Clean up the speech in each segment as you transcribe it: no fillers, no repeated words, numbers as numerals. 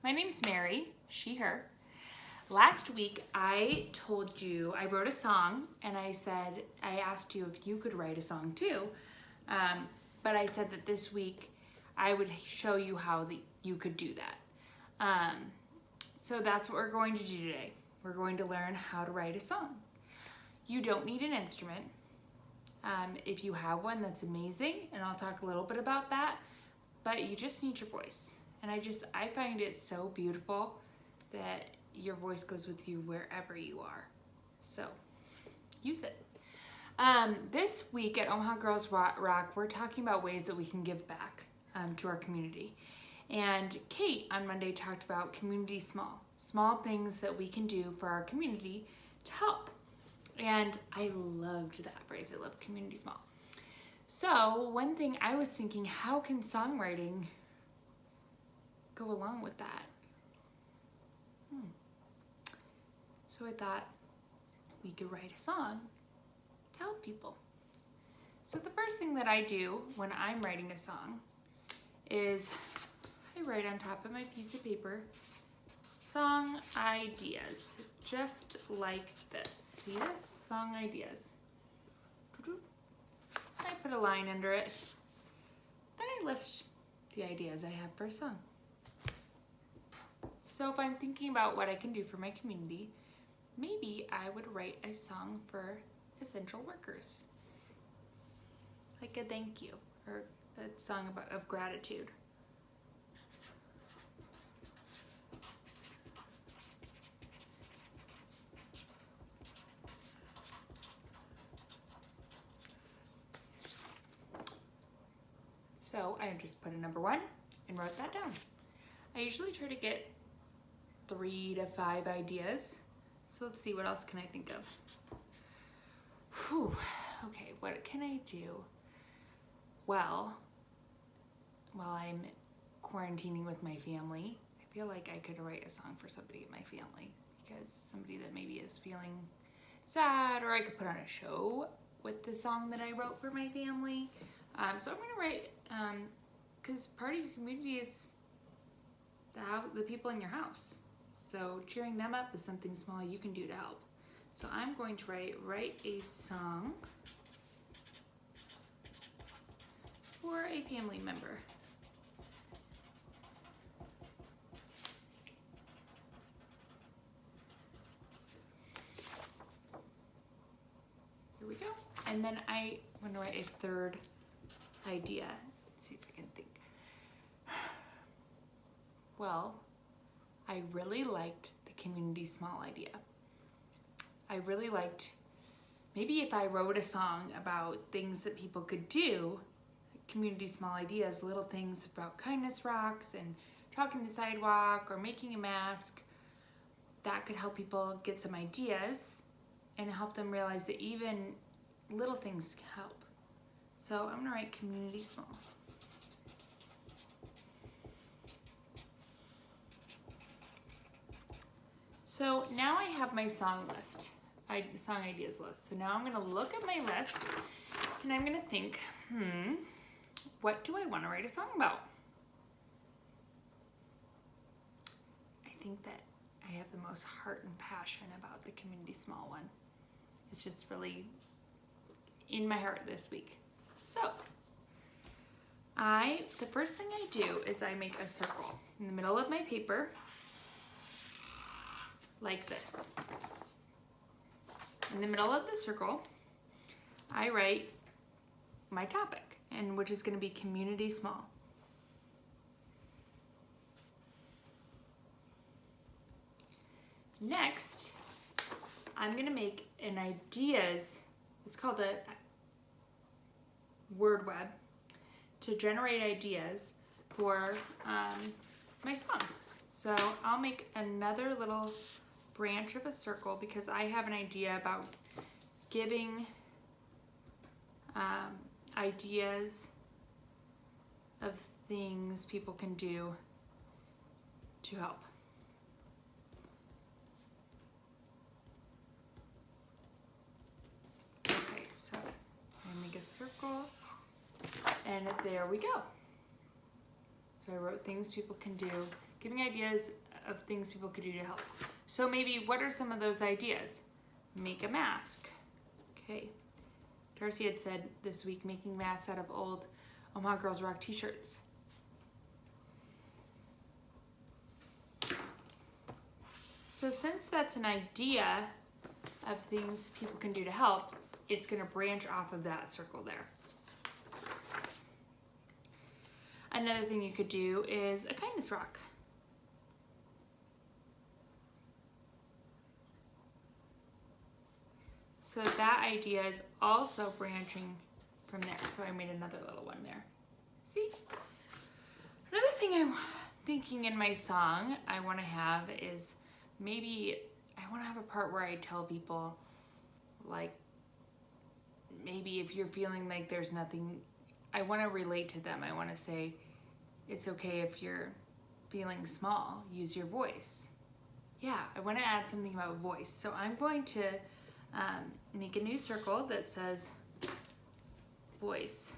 My name's Mary, she, her. Last week I told you, I wrote a song and I asked you if you could write a song too. But I said that this week I would show you how you could do that. So that's what we're going to do today. We're going to learn how to write a song. You don't need an instrument. If you have one, that's amazing, and I'll talk a little bit about that, but you just need your voice. And I find it so beautiful that your voice goes with you wherever you are. So use it. This week at Omaha Girls Rock, we're talking about ways that we can give back to our community. And Kate on Monday talked about community small things that we can do for our community to help. And I loved that phrase. I love community small. So one thing I was thinking, how can songwriting go along with that? So I thought we could write a song to help people. So the first thing that I do when I'm writing a song is I write on top of my piece of paper song ideas, just like this. See this? Song ideas. I put a line under it. Then I list the ideas I have for a song. So if I'm thinking about what I can do for my community, maybe I would write a song for essential workers. Like a thank you or a song of gratitude. So I just put a number 1 and wrote that down. I usually try to get 3 to 5 ideas. So let's see, what else can I think of? Okay, what can I do? Well, while I'm quarantining with my family, I feel like I could write a song for somebody in my family, because somebody that maybe is feeling sad, or I could put on a show with the song that I wrote for my family. So I'm gonna write, because part of your community is the people in your house. So cheering them up is something small you can do to help. So I'm going to write a song for a family member. Here we go. And then I want to write a third idea. Let's see if I can think. Well, I really liked the community small idea. I really liked, maybe if I wrote a song about things that people could do, community small ideas, little things about kindness rocks and chalking the sidewalk or making a mask, that could help people get some ideas and help them realize that even little things can help. So I'm gonna write community small. So now I have my song ideas list. So now I'm gonna look at my list and I'm gonna think, what do I wanna write a song about? I think that I have the most heart and passion about the community small one. It's just really in my heart this week. So the first thing I do is I make a circle in the middle of my paper, like this. In the middle of the circle, I write my topic, which is going to be community small. Next, I'm going to make an ideas, it's called a word web, to generate ideas for my song. So I'll make another little branch of a circle because I have an idea about giving ideas of things people can do to help. Okay, so I make a circle and there we go. So I wrote things people can do, giving ideas of things people could do to help. So maybe what are some of those ideas? Make a mask. Okay. Darcy had said this week making masks out of old Omaha Girls Rock t-shirts. So since that's an idea of things people can do to help, it's going to branch off of that circle there. Another thing you could do is a kindness rock. So that idea is also branching from there. So I made another little one there. See? Another thing I'm thinking in my song I want to have is maybe I want to have a part where I tell people, like, maybe if you're feeling like there's nothing, I want to relate to them. I want to say, it's okay if you're feeling small, use your voice. Yeah, I want to add something about voice. So I'm going to make a new circle that says voice.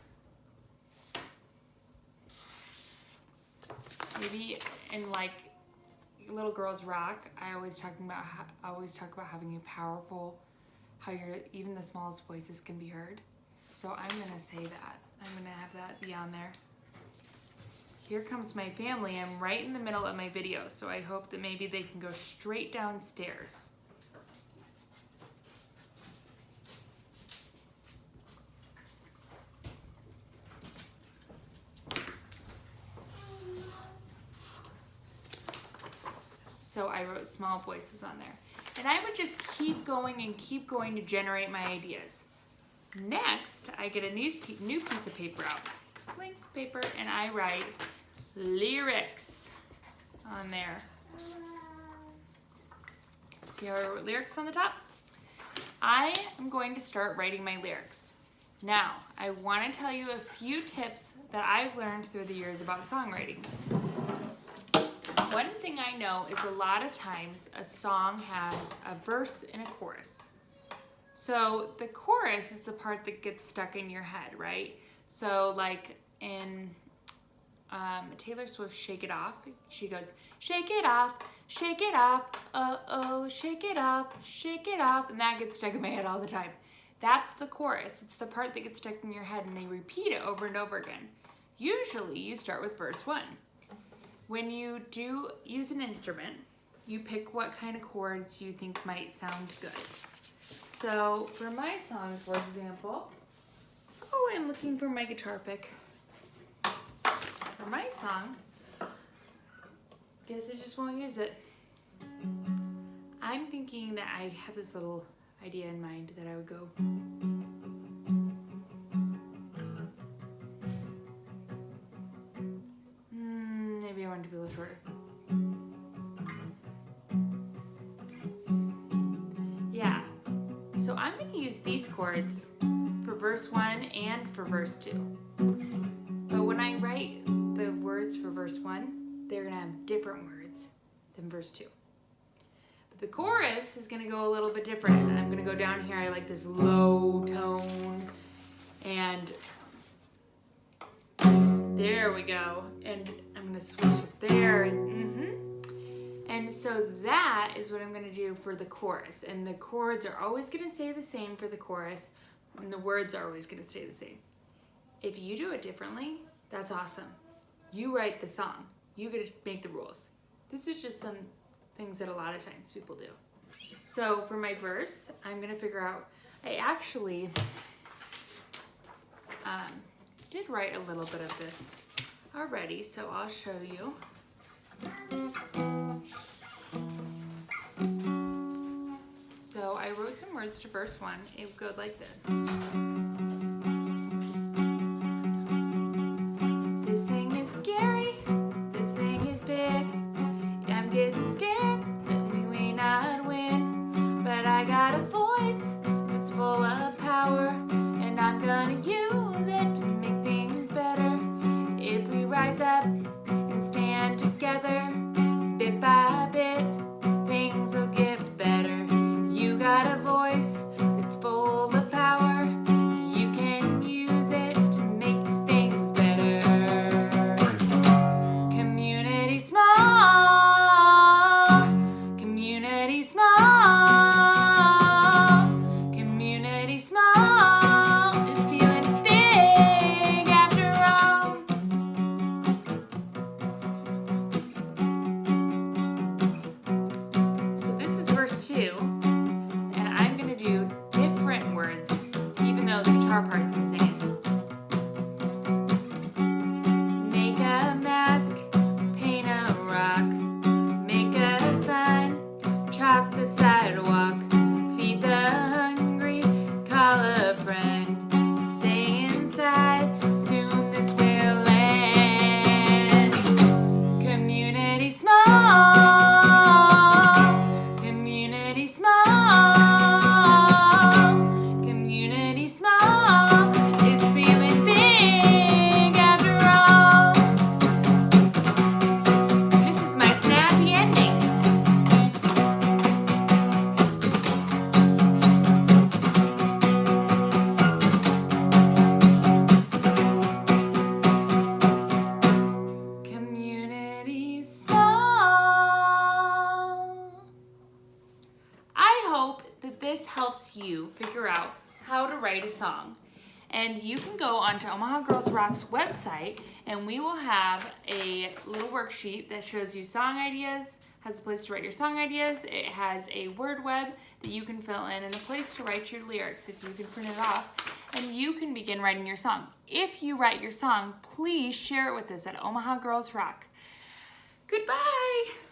Maybe in like Little Girls Rock, I always talk about having a powerful, how even the smallest voices can be heard. So I'm gonna say that. I'm gonna have that be on there. Here comes my family. I'm right in the middle of my video, so I hope that maybe they can go straight downstairs. So I wrote small voices on there. And I would just keep going to generate my ideas. Next, I get a new piece of paper out, blank paper, and I write lyrics on there. See how I wrote lyrics on the top? I am going to start writing my lyrics. Now, I want to tell you a few tips that I've learned through the years about songwriting. One thing I know is a lot of times a song has a verse and a chorus. So the chorus is the part that gets stuck in your head, right? So like in Taylor Swift's Shake It Off, she goes, shake it off, oh, shake it off, and that gets stuck in my head all the time. That's the chorus. It's the part that gets stuck in your head, and they repeat it over and over again. Usually you start with verse 1. When you do use an instrument, you pick what kind of chords you think might sound good. So for my song, for example, oh, I'm looking for my guitar pick. For my song, guess I just won't use it. I'm thinking that I have this little idea in mind that I would go. Maybe I want it to be a little shorter. Yeah, so I'm going to use these chords for verse 1 and for verse 2. But when I write the words for verse 1, they're going to have different words than verse 2. But the chorus is going to go a little bit different. I'm going to go down here. I like this low tone. And there we go. And I'm going to switch it there. And so that is what I'm going to do for the chorus. And the chords are always going to stay the same for the chorus. And the words are always going to stay the same. If you do it differently, that's awesome. You write the song. You get to make the rules. This is just some things that a lot of times people do. So for my verse, I'm going to figure out, I actually did write a little bit of this already, so I'll show you. So I wrote some words to verse 1. It would go like this. This thing is scary. This thing is big. I'm getting scared that we may not win. But I got a voice that's full of power, and I'm gonna use it to make things better. If we rise up and stand together, bit by bit, things will get better. You got a voice that's full of power. helps you figure out how to write a song. And you can go onto Omaha Girls Rock's website, and we will have a little worksheet that shows you song ideas, has a place to write your song ideas. It has a word web that you can fill in and a place to write your lyrics if you can print it off, and you can begin writing your song. If you write your song, please share it with us at Omaha Girls Rock. Goodbye!